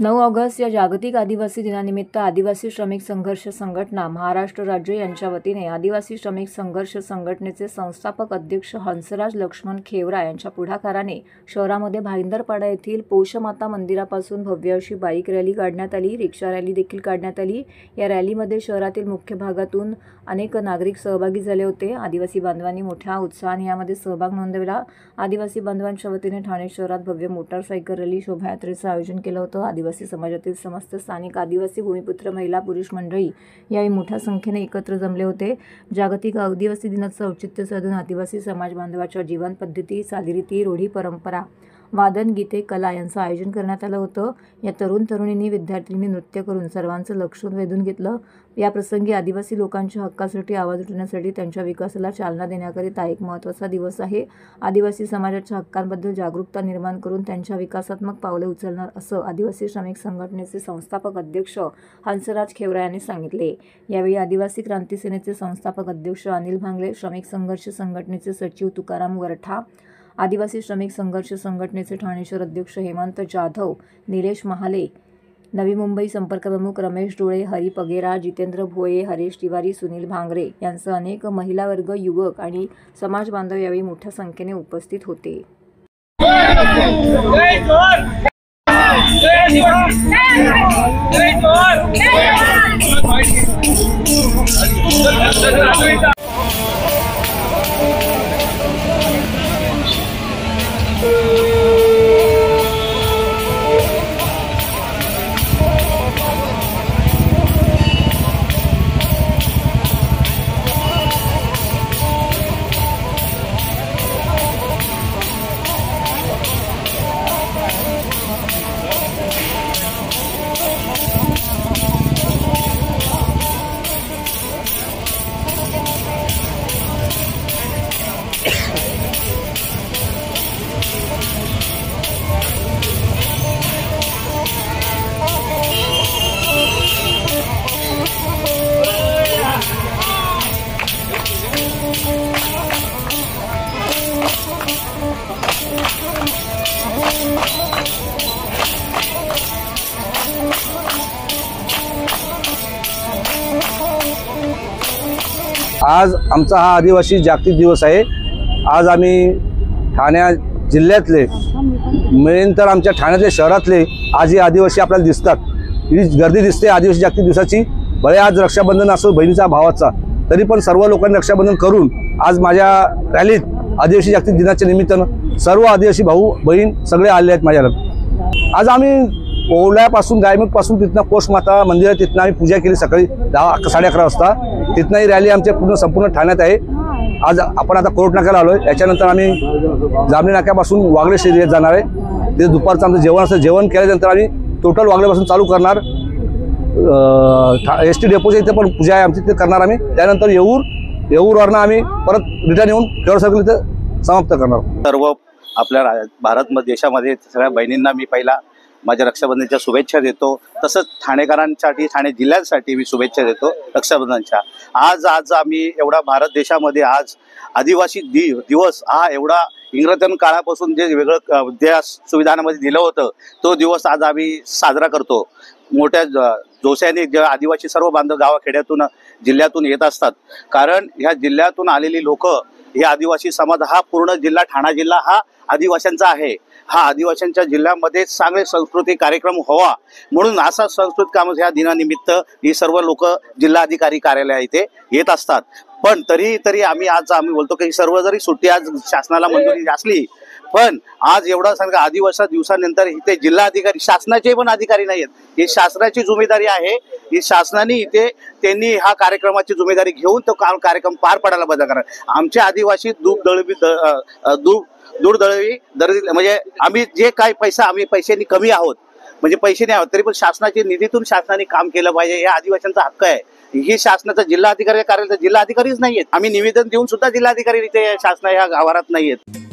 9 August या जागतिक आदिवासी दिनानिमित्त आदिवासी श्रमिक संघर्ष संघटना महाराष्ट्र राज्य यांच्या वतीने आदिवासी श्रमिक संघर्ष संघटनेचे संस्थापक अध्यक्ष हंसराज लक्ष्मण खेवरा यांच्या पुढाकाराने शहरामध्ये भाईंदरपाडा येथील पोषमाता मंदिरापासून भव्य अशी बाईक रॅली काढण्यात आली। रिक्षा रॅली देखील काढण्यात आली। या रॅलीमध्ये शहरातील मुख्य भागातून अनेक नागरिक सहभागी झाले होते। आदिवासी बांधवांनी मोठ्या उत्साहाने यामध्ये सहभाग नोंदवला। आदिवासी बांधवांच्या वतीने ठाणे शहरात भव्य मोटारसायकल रॅली शोभायात्रेचे आयोजन केले होते। आदिवासी समाजातील समस्त स्थानिक आदिवासी भूमिपुत्र महिला पुरुष मंडळी यावेळी मोठ्या संख्येने एकत्र जमले होते। जागतिक आदिवासी दिनाचे औचित्य साधून आदिवासी समाज बांधवाच्या जीवन पद्धती, चालीरीती, रूढी, परंपरा, वादन, गीते, कला यांचं आयोजन करण्यात आलं होतं। या तरुण तरुणींनी विद्यार्थ्यांनी नृत्य करून सर्वांचं लक्ष वेधून घेतलं। या प्रसंगी आदिवासी लोकांच्या हक्कासाठी आवाज उठवण्यासाठी त्यांच्या विकासाला चालना देण्याकरिता एक महत्त्वाचा दिवस आहे। आदिवासी समाजाच्या हक्कांबद्दल जागरूकता निर्माण करून त्यांच्या विकासात्मक पावले उचलणार असं आदिवासी श्रमिक संघटनेचे संस्थापक अध्यक्ष हंसराज खेवरा यांनी सांगितले। यावेळी आदिवासी क्रांती सेनेचे संस्थापक अध्यक्ष अनिल भांगले, श्रमिक संघर्ष संघटनेचे सचिव तुकाराम वरठा, आदिवासी श्रमिक संघर्ष संघटनेचे ठाणे शहर अध्यक्ष हेमंत जाधव, निलेश महाले, नवी मुंबई संपर्क प्रमुख रमेश डोळे, हरी पगेरा, जितेंद्र भोये, हरेश तिवारी, सुनील भांगरे यांसह अनेक महिला वर्ग, युवक आणि समाज बांधव यावेळी मोठ्या संख्येने उपस्थित होते। आज आमचा हा आदिवासी जागतिक दिवस आहे। आज आम्ही ठाणे जिल्ह्यातले मेन तर आमच्या ठाण्यातले शहरातले आज हे आदिवासी आपल्याला दिसतात। ही गर्दी दिसते आदिवासी जागतिक दिवसाची। भले आज रक्षाबंधन असो बहिणीचा भावाचा, तरी पण सर्व लोकांनी रक्षाबंधन करून आज माझ्या रॅलीत आदिवासी जागतिक दिनाच्या निमित्तानं सर्व आदिवासी भाऊ बहीण सगळे आले आहेत माझ्याला। आज आम्ही ओवल्यापासून गायमुखपासून तिथनं पोषमाता मंदिरात तिथनं आम्ही पूजा केली सकाळी 10-11:30 वाजता। तिथनं ही रॅली आमच्या संपूर्ण ठाण्यात आहे। आज आपण आता कोर्ट नाक्याला आलोय। याच्यानंतर आम्ही जामणी नाक्यापासून वागळे शहरात जाणार आहे। तिथे दुपारचं आमचं जेवण असतं। जेवण केल्यानंतर आम्ही टोटल वागळेपासून चालू करणार। ST डेपोच्या इथे पण पूजा आहे आमची, ते करणार आम्ही। त्यानंतर येऊरवरनं आम्ही परत रिटर्न येऊन केवळ सर्कल इथे समाप्त करणार। सर्व आपल्या भारत देशामध्ये सगळ्या बहिणींना मी पहिला माझ्या रक्षाबंधनाच्या शुभेच्छा देतो। तसंच ठाणेकरांसाठी, ठाणे जिल्ह्यासाठी मी शुभेच्छा देतो रक्षाबंधनच्या। आज आम्ही एवढा भारत देशामध्ये आज आदिवासी दिवस हा एवढा इंग्रजां काळापासून जे वेगळं ज्या सुविधांमध्ये दिलं होतं तो दिवस आज आम्ही साजरा करतो। मोठ्या जोशाने जे आदिवासी सर्व बांधव गावाखेड्यातून जिल्ह्यातून येत असतात, कारण ह्या जिल्ह्यातून आलेली लोक, हे आदिवासी समाज हा पूर्ण जिल्हा ठाणा जिल्हा हा आदिवासींचा आहे। हा आदिवासींच्या जिल्ह्यामध्ये चांगले सांस्कृतिक कार्यक्रम व्हावा म्हणून असा सांस्कृतिक काम ह्या दिनानिमित्त ही सर्व लोक जिल्हाधिकारी कार्यालय इथे येत असतात। पण तरी आम्ही बोलतो की सर्व जरी सुट्टी आज शासनाला मंजुरी असली, पण आज एवढा सांगा आदिवासी दिवसानंतर इथे जिल्हाधिकारी शासनाचे पण अधिकारी नाही आहेत। ही शासनाची जिम्मेदारी आहे। ही शासनाने इथे त्यांनी हा कार्यक्रमाची जिम्मेदारी घेऊन तो कार्यक्रम पार पाडायला बदल करा। आमचे आदिवासी दूरदळवी म्हणजे आम्ही जे काही आम्ही पैशांनी कमी आहोत, म्हणजे पैसे नाही आहोत, तरी पण शासनाच्या निधीतून शासनाने काम केलं पाहिजे। हे आदिवासींचा हक्क आहे। ही शासनाचा जिल्हाधिकारी कार्यालयाचा जिल्हाधिकारीच नाहीयेत। आम्ही निवेदन देऊन सुद्धा जिल्हाधिकारी इथे शासना ह्या गावात नाहीयेत।